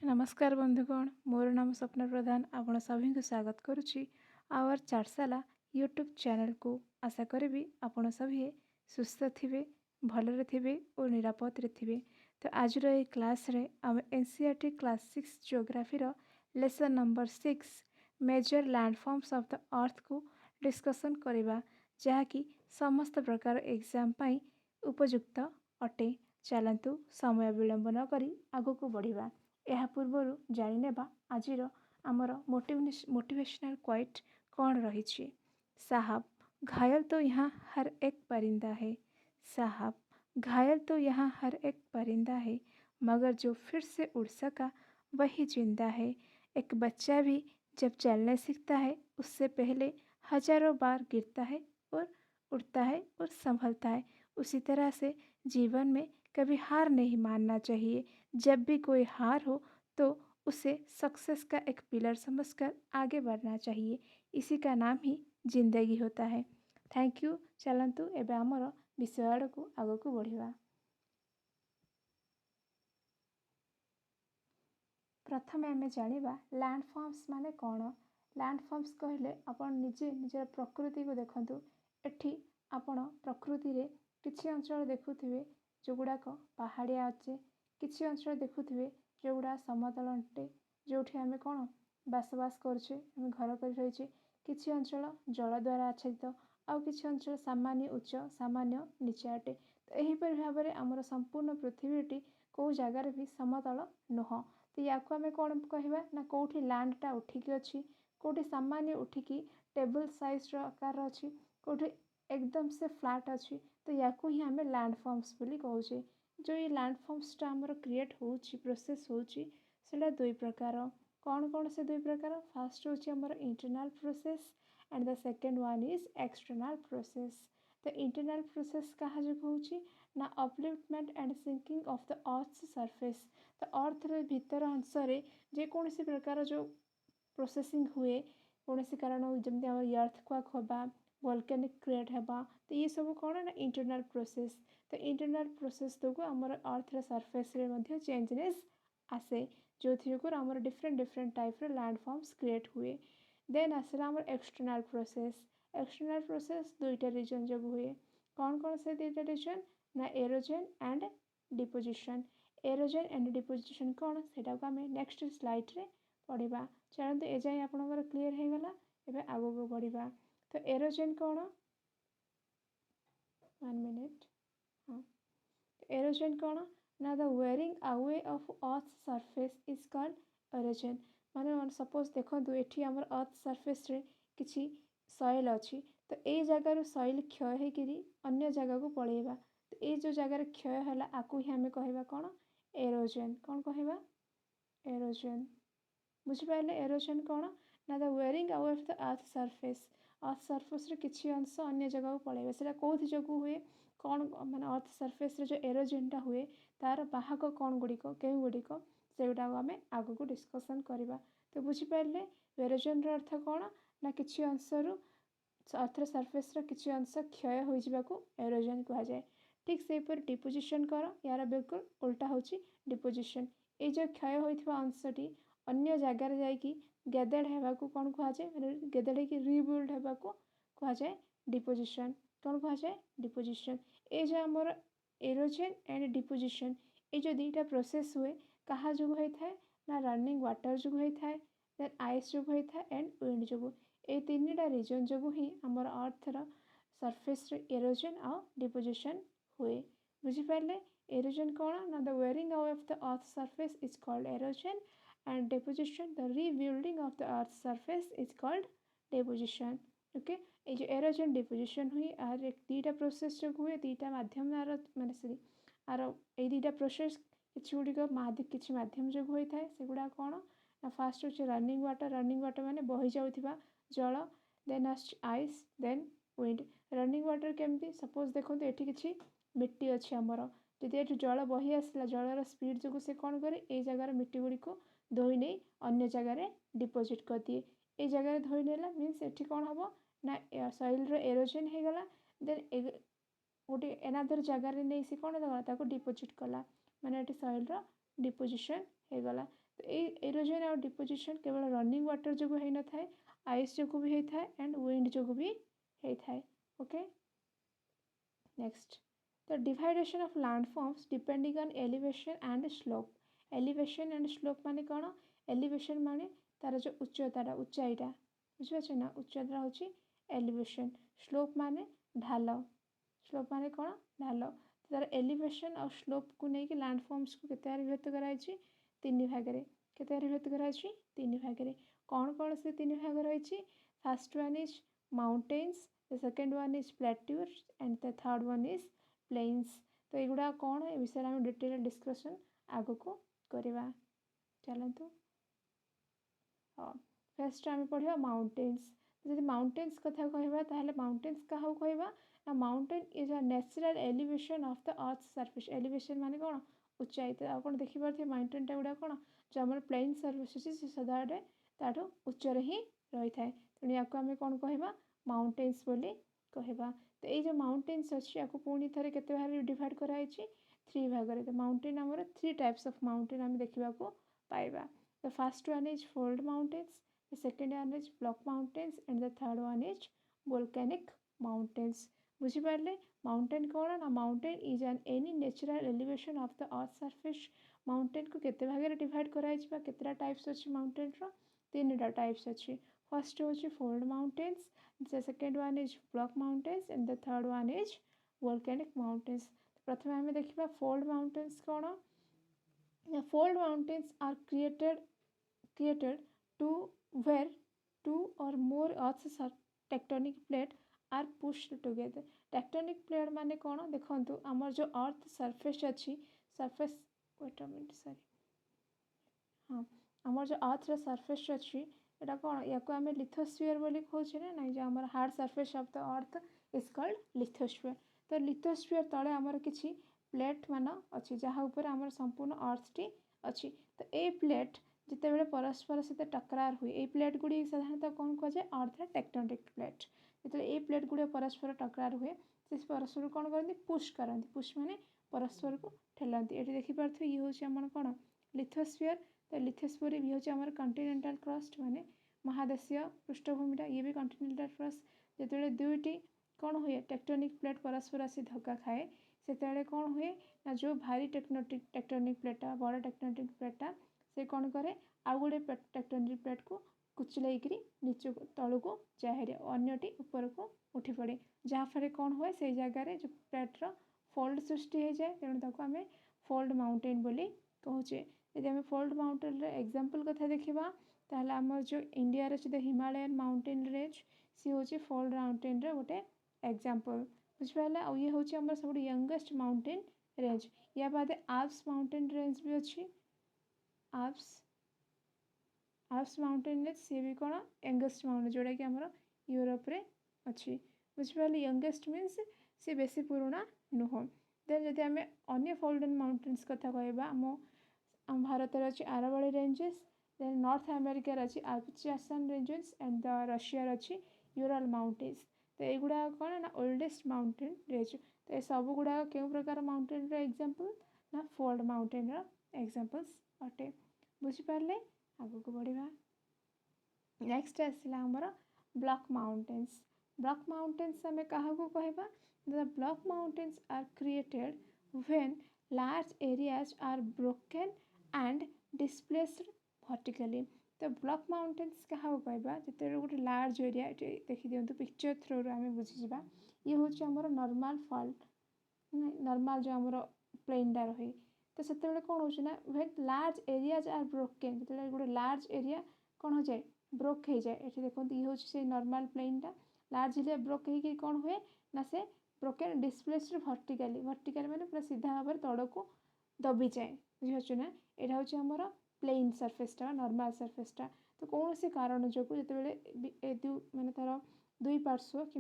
नमस्कार बंधुगण, मोर नाम स्वप्न प्रधान। आपण सभी को स्वागत करुच्ची आवर चारसाला यूट्यूब चैनल को। आशा करी आपण सभी सुस्थ थे, भलरे थे और निरापद थे। तो आज ये क्लास रे आम NCERT class 6 geography lesson number 6 major landforms of the earth को डिस्कसन करवा, जहाँकि समस्त प्रकार एग्जाम पाई उपयुक्त अटे। चलतु समय विलंब न करी आगु को बढ़िबा। यह पूर्वर जानिनेबा आजिर आमर मोटिवेशनल क्वाइट कौन रही। साहब घायल तो यहाँ हर एक परिंदा है, साहब घायल तो यहाँ हर एक परिंदा है, मगर जो फिर से उड़ सका वही जिंदा है। एक बच्चा भी जब चलने सीखता है उससे पहले हजारों बार गिरता है और उड़ता है और संभलता है। उसी तरह से जीवन में कभी हार नहीं मानना चाहिए। जब भी कोई हार हो तो उसे सक्सेस का एक पिलर समझकर आगे बढ़ना चाहिए। इसी का नाम ही जिंदगी होता है। Thank you. चलतु एबे आमर विषय आड़ को आग को बढ़िबा। प्रथमे आमे जानिबा लैंडफॉर्म्स माने कौन। लैंडफॉर्म्स कहले आपण निजे निजर प्रकृति को देखंतु। एठी आपण प्रकृति रे किछि अंचल देखुथिबे जोगुड़ाक पहाड़िया अच्छे, किछि अंचल देखुथिबे जोगुड़ा समतल अटे, जोठी आमे कौन बासबास करछे, आमे घर कर रहिछे। किछि अंचल जल द्वारा आच्छादित, आउ किछि अंचल सामान्य उच्च सामान्य नीचे अटे। तो एहीपरि भाबरे आमर संपूर्ण पृथ्वीटी को जगार भी समतल नुह। तो या आमे कौन कहवा ना कौटी लैंडटा उठिकी अच्छी, कौटी सामान्य उठिकी टेबल साइज आकार अच्छी, कौटी एकदम से फ्लैट अच्छी। तो या ही आमे लैंडफॉर्म्स बोली कहूचे। जो ये लैंडफॉर्म्सटा आमर क्रिएट होउची प्रोसेस होउची सेटा दुई प्रकार। कौन कौन से दुई प्रकार? फास्ट होउची आमर internal process and the second one is external process. तो इंटरनल प्रोसेस कहा जो होउची ना upliftment and sinking of the earth's surface. तो अर्थ रे भीतर अंश रे जे कौन सी प्रकार जो प्रोसेसिंग हुए, कौन सी कारण जमती आम अर्थक्वेक होबा, वोल्केनिक क्रिएट हेबा, तो ये सब कौन ना इंटरनल प्रोसेस। तो इंटरनल प्रोसेस तो आमर अर्थ रे सरफेस रे मध्य चेंजनेस आसे, जो थी आमर डिफरेंट डिफरेंट टाइप रे लैंडफॉर्म्स क्रिएट हुए। देन आसला आमर एक्सटर्नल प्रोसेस। एक्सटर्नल प्रोसेस दुईटा रीजन जो हुए। कौन कौन से दुईटा रीजन ना halogen and deposition. Halogen and deposition कौन सेटा को आमे नेक्स्ट स्लाइड रे पढ़िबा। चलते ए जाए आपनकर क्लियर हो गला। एबे आगो को बढ़िबा। तो एरोजन कौन? 1 मिनट। हाँ, एरोजन कौन ना the wearing away of earth surface is called halogen. माने सपोज देखो एठी हमर अर्थ सरफेस रे किछि सॉइल अच्छी, तो ये जगार सॉइल क्षय होकरी अन्य जगह को पलैबा। तो ये जो जगार क्षय है आपको ही आम कहवा कौन? एरोजन। कौन कहवा? एरोजन। बुझिपारे? एरोजन कौन ना the wearing away of the earth surface. Earth surface रे किछि अंश अन्य जगह को पलैबा। सेटा कोथि जोगु हुए? कौन माने अर्थ सरफेस रे जो एरोजनटा हुए तार बाहक कौन गुड़िक केउ गुड़िक सेगुड़ा आम आग को डिस्कसन करवा। तो बुझिपारे एरोजन अर्थ कौन ना किछि अंशरू अर्थ सरफेस किसी अंश क्षय हो जावाकू एरोजन कहुए। ठीक से डिपोजिशन कर, यार बिल्कुल उल्टा होची डिपोजिशन। ये जो क्षय होता अंशटी अन्य जगार जाकि गैदर्ड होगाकू कौन कहुए? गैदर्ड होकर रिबिल्ड होगाकू कहुए डिपोजिशन। कौन कहुए? डिपोजिशन। ये जो आमर एरोजन एंड डिपोजिशन ये जो दुईटा प्रोसेस हुए कहा जो होता है ना रनिंग वाटर जो होता है, देन आइस जो होता है एंड विंड जो। ये तीन टा रीजन जो ही आमर अर्थर सरफेस एरोजन आ डिपोजिशन हुए। बुझिपारे? एरोजन कौन ना the wearing away of the earth surface is called halogen and deposition the rebuilding of the earth surface is called deposition. Okay, ये जो एरोजन डिपोजिशन हुई आर एक दुईटा प्रोसेस जो हुए दुईटा माध्यम माने सॉरी आर ये दुईटा प्रोसेस किसी गुड़िक किसी माध्यम जो होता है सेगुड़ा कौन ना फास्ट हो रनिंग वाटर। रनिंग वाटर माने बही जाउथिबा जल, then ice, then wind. Running water केमती? सपोज देखो ये किसी मिट्टी अच्छी आमर, जदि ये जल बही आसला जलर स्पीड जो से कौन करे ये जगार मिट्टी गुड़िक धोई नहीं अन्य जगार डिपोजिट कर दिए। ये जगार धोई नेला मीन्स एठी कौन हम ना सॉइल एरोजन हो गला। देन गोटे एनादर जगार नहीं से कौन कला डिपोजिट कला, माने सॉइल डिपोजिशन हो गला। तो एरोजन और डिपोजिशन केवल रनिंग वाटर जो होता है, आइस जो भी होता है एंड विंड जो भी होता है। Okay next the division of landforms depending on elevation and slope. Elevation and slope माने कौन? एलिवेशन माने तार जो उच्चताटा उच्चाईटा बुझे ना, उच्चता हूँ एलिवेशन, स्लोप माने ढाल, स्लोप माने कौन? ढाल। तार एलिवेशन और स्लोप को लेकिन लैंडफॉर्म्स को केते विभक्त कराई? तीन भाग में। केते विभक्त कराई? तीन भाग में। कौन कौन से तीन भाग रही? First one is mountains, the second one is plateaus and the third one is plains. तो युवा कौन ए विषय में डिटेल डिस्कसन आग को करवा। चलतु हाँ फर्स्ट आम पढ़ा माउंटेन्स। जब माउंटेन्स कथा कहवा माउंटेन्स क्या कहवा ना, mountain is a natural elevation of the earth surface. Elevation माने कौन? ऊंचाई। तो आप देखिपे माउंटेन टा गुड़ा कौन जो आम प्लेन सरफेस अच्छी से सदाटे ताठू उच्चर ही रही है। तेणु या कौन कहवा? माउंटेन्स बोली कहवा। तो ये जो माउंटेन्स अच्छी या पुणी थे के भाग डिवाइड कराई? थ्री भाग में। तो माउंटेन आमर थ्री टाइप्स ऑफ माउंटेन आम देखा पाइबा। The first one is fold mountains, the second one is block mountains and the third one is volcanic mountains. बुझिपारे माउंटेन कौन ना, mountain is an any natural elevation of the earth surface. Mountain को केते भाग में divide कराई? केतटा types अच्छी माउंटेन रो? तीन टाइप्स अच्छी। फर्स्ट हूँ fold mountains, the second one is block mountains and the third one is volcanic mountains. प्रथम आम देखा फोल्ड माउंटेन्स कौन? Fold mountains are created to where two or more earth's tectonic plate are pushed together. tectonic plate माने कौन? देखो आमर जो earth surface अच्छी surface wait a minute sorry हाँ आमर जो अर्थ सरफेस अच्छी एटा कौन या आम लिथोस्फीयर बोली कहूँ ना ना, जो आम hard surface of the earth is called lithosphere. तो लिथोस्फीयर तले आमर किसी प्लेट मान अच्छी जहाँ ऊपर आमर संपूर्ण अर्थटी अच्छी। तो ये प्लेट जिते परस्पर सहित टकरार हुए, ये प्लेट गुड़ी साधारणतः कौन कहुए? अर्थ टेक्टोनिक प्लेट। जो ये प्लेट गुड़ी परस्पर टकरार हुए से परस्पर कौन करती? पुश करती। पुश माने परस्पर को ठेलती। ये देखिपे ये हूँ आम कौन? लिथोस्फीयर। तो लिथोस्फीयर ये हूँ आम कंटिनेंटाल क्रस्ट माने महादेशीय पृष्ठभूमिटा, ये भी कंटिनेंटाल क्रस्ट। जो दुईटी कौन हुए? टेक्टोनिक प्लेट परस्पर आसी धक्का खाए से कौन हुए ना, जो भारी टेक्टोनिक प्लेटा बड़ टेक्टोनिक प्लेटा से कौन करे आउ गोटे टेक्टोनिक प्लेट को कुचलैकि नीचे तलू को जाए, अन्यटी ऊपर को उठी पड़े, जहाँफल कौन हुए से जगार जो प्लेट्र फोल्ड सृष्टि हो जाए। तेणु ताको आम फोल्ड माउंटेन बोली कहूचे। यदि आम फोल्ड माउंटेन एग्जांपल कथा देखा ताहले आमर जो इंडिया रे जो हिमालयन माउंटेन रेंज सी हूँ फोल्ड माउंटेन रे गोटे एग्जांपल। बुझिपारे आ ये हूँ आम सब यंगेस्ट माउंटेन रेंज। या बाद आल्प्स माउंटेन रेंज भी अच्छी। आल्प्स माउंटेन रेंज सी भी कौन? यंगेस्ट माउंटेन जोटा कि आम यूरोप रे अच्छी। बुझिपारे यंगेस्ट मीन्स सी बेसी पुराणा नुह। देन जदि आम अन्य फोल्डन माउंटेन्स कथा कहवा आम भारत अच्छी आरावली रेंजेस, देन नॉर्थ अमेरिकार अच्छी अल्पचासन रेंजेस एंड द रशियार अच्छी यूरल माउंटेन्स। तो युवा कौन ना ओल्डेस्ट माउंटेन रेंज। तो ये सब गुड़ा क्यों प्रकार माउंटेन एग्जांपल ना फोल्ड माउंटेन एग्जांपल्स अटे। बुझिपारे आग को बढ़िया। नेक्स्ट आसला आमर ब्लॉक माउंटेन्स। ब्लॉक माउंटेन्स आम क्या कहवा? The block mountains are created when large areas are broken and displaced vertically. तो ब्लॉक माउंटेन्स क्या कहवा? जो गोटे लार्ज एरिया देखी दिंतु पिक्चर थ्रू आम बुझीजा। ये हूँ आमर नॉर्मल फॉल्ट नॉर्मल जो आमर प्लेनटा रही। तो से कौन हो when large areas are broken, जो गोटे लार्ज एरिया कौन हो जाए? ब्रोक हो जाए। ये देखो ये हूँ से नॉर्मल प्लेनटा लार्ज एरिया ब्रोक हो कौन हुए ना से ब्रोकन डिस्प्लेस्ड वर्टिकली। वर्टिकली मैंने पूरा सीधा भाव में तौड़ को दबी जाए। बुझे ना, यहाँ हूँ आमर प्लेन सरफेसटा नॉर्मल सरफेसटा। तो कौन से कारण जो जो मैंने तार दुई पार्श्व कि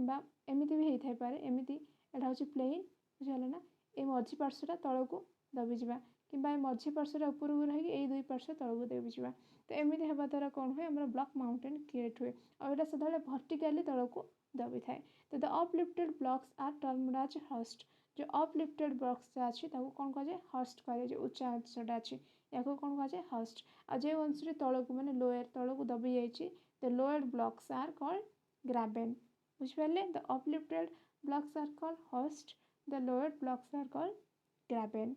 एमती भी होता पारे एमती यहाँ हूँ प्लेन बुझे ना, ये मझी पार्श्वटा तौड़ को दबिजा कि मझी पार्श्वटा ऊपर को रही यही दुई पार्श्व तौड़ को दबिजा। तो एमती हवा द्वारा कौन हुए आम ब्लॉक माउंटेन क्रिएट हुए और यहाँ सदा वर्टिकली तौड़ को दबी थाए। तो the uplifted blocks are termed as horst. जो अपलिफ्टेड ब्लॉक्स अच्छी कौन कह हर्स्ट कह जो उच्चा अंशटा अच्छी या कौन कहुए हस्ट आ जो अंश तौक मैंने लोअर तौक दबी जाइए the lower blocks are called graben बुझिपारे the uplifted blocks are called horst the lower blocks are called graben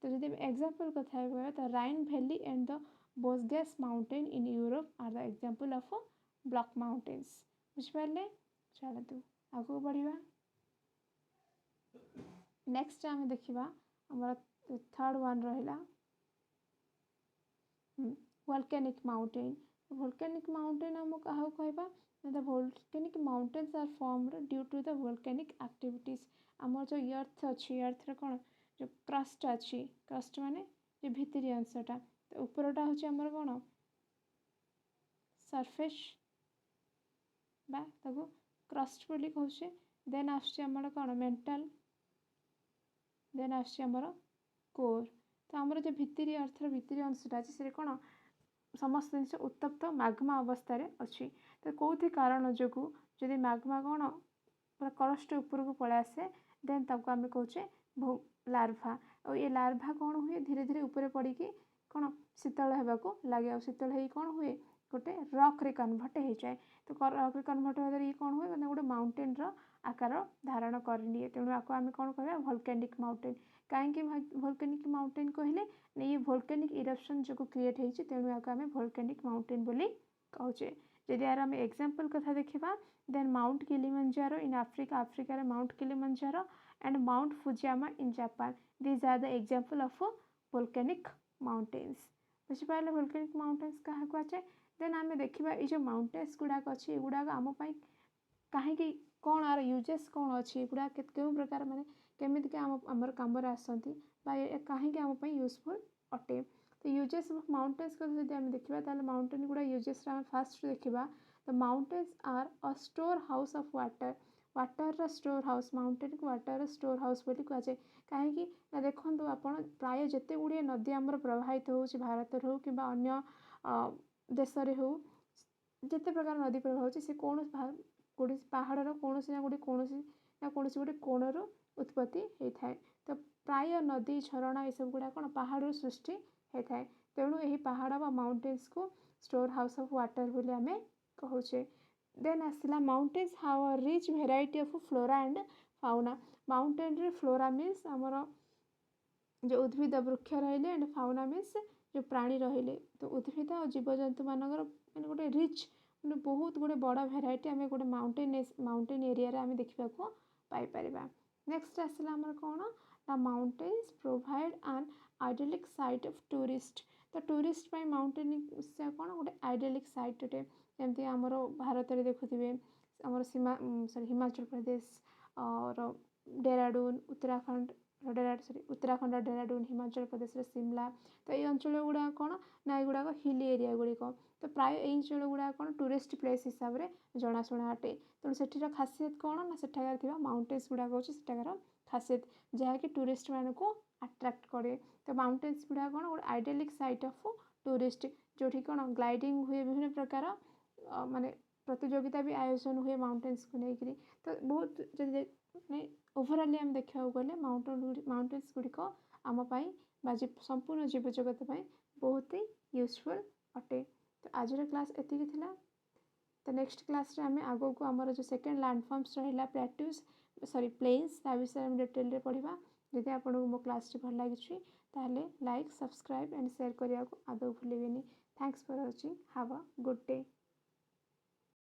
तो जब एग्जांपल कथा the Rhine valley and the बोस्गेस mountain in Europe are the example of block mountains बुझिपारे चलतु आगू बढ़िया next आम देखा आमर थर्ड वन रहा volcanic mountain volcanic mountain आम क्या कहबा the volcanic mountains are formed due to the volcanic activities आमर जो अर्थ अच्छी अर्थ कौन जो क्रस्ट अच्छी क्रस्ट माने जो भितरी अंशटा तो उपरटा हूँ आमर कौन सरफेस बा ताको क्रस्ट बोली कहूँ देन आमर कौन मेंटल देन आमर कोर तो आमर जो भितरी अर्थर भितरी अंशटा अच्छे से कौन समस्त जिन उत्तप्त मैग्मा अवस्था अच्छी तो कौथि कारण जो जदि मैग्मा कौन पूरा क्रस्ट उपरको पलै आसे देन ताको आम कहे लार्भा और ये लार्भा कौन हुए धीरे धीरे ऊपर पड़ी कौन शीतल होगा लगे शीतल हो कौन हुए गोटे रॉक रे कन्वर्ट हो जाए तो रॉक रे कन्वर्ट होगा ये कौन हुए गोटे माउंटेन आकार धारण करनिए तेणु आपको आम कौन कह वोल्केनिक माउंटेन कहीं वोल्केनिक माउंटेन कहले ये वोल्केनिक इरप्शन जो क्रिएट होती तेणु आपको आम वोल्केनिक माउंटेन बोली कहे जदि यार आम एग्जांपल कथा देखा then mount Kilimanjaro in Africa आफ्रिकार mount Kilimanjaro and mount Fujiyama in Japan these are the example of volcanic mountains बुझिपारे वोल्केनिक माउंटेन्स क्या कहुए देन आम देखा ये जो माउंटेन्स गुड़ाक अच्छी एगुड़ाक आम कहीं कौन आर यूजेस कौन अच्छी एगुड़ा क्यों प्रकार माने केमिति आमर कम आसती कहीं आम यूजफुल अटे तो यूजेस ऑफ माउंटेन्स को जब आम देखा माउंटेन गुड़ा यूजेस फास्ट देखा the mountains are a store house of water store house mountain को वाटर स्टोर हाउस बोली कहुए कहीं देखो आप प्राय जिते गुड़े नदी आमर प्रवाहित हो भारत हो कि अन्य देश हो जिते प्रकार नदी प्रवाह से कौन पहाड़र कौन ना कौन गोटे कोणर उत्पत्ति होता है तो प्राय नदी झरणा ये सब गुड़ा कौन पहाड़ सृष्टि होता है तेणु यही पहाड़ बा माउंटेन्स को स्टोर हाउस ऑफ वाटर बोली आम कहे देन आसला mountains have a rich variety of flora and fauna mountain रे फ्लोरा मीन्स आमर जो उद्भिद वृक्ष रहिले एंड फाउना मीन्स जो प्राणी रहिले तो उद्भिद और जीवजंतु मानकर मैंने गोटे रिच मैंने बहुत गोटे बड़ भेराइटी आम गोटे माउंटेन एरिया आम देखा पाइपर नेक्स्ट आसला आमर कौन the mountains provide an idyllic site of tourist तो टूरिस्ट पाई माउंटेन कौन गोटे आइडियलिक साइट गोटे जमती आमर भारत में देखुए आमर सीमा सॉरी हिमाचल प्रदेश और डेराडून उत्तराखंड उत्तराखंड डेराडून हिमाचल प्रदेश शिमला तो ये अंचल गुड़ा कौन ना युड़ाक हिल एरिया गुड़िक तो प्राय ये अंचल गुड़ा कौन टूरिस्ट प्लेस हिसाब से जनाशुना अटे तेणु सेठीर खासियत कौन ना सेठाकार थिबा माउंटेन्स गुड़ाक हूँ सेठाकार खासियत जहाँकि टूरिस्ट मान को अट्राक्ट करे तो माउंटेन्स गुड़ा कौन गोटे आइडियलिक साइट ऑफ टूरिस्ट जोठी कौन ग्लाइडिंग हुए विभिन्न प्रकार माने प्रतियोगिता भी आयोजन हुए माउंटेन्स को लेकर तो बहुत जब ओभराली आम देखा गले माउंटेन्स गुड़िक आम संपूर्ण जीव जगत बहुत ही यूजफुल अटे तो आज क्लास एतिकी थिला तो नेक्स्ट क्लास आम आगो को आमर जो सेकेंड लैंडफॉर्म्स रहा प्लेट्यूज सॉरी प्लेन्स ता विषय में डिटेल पढ़ा जदि आपको मो क्लास भल लगी ताहले लाइक सब्सक्राइब एंड शेयर करने को आदौ भूलें thanks for watching have a good day.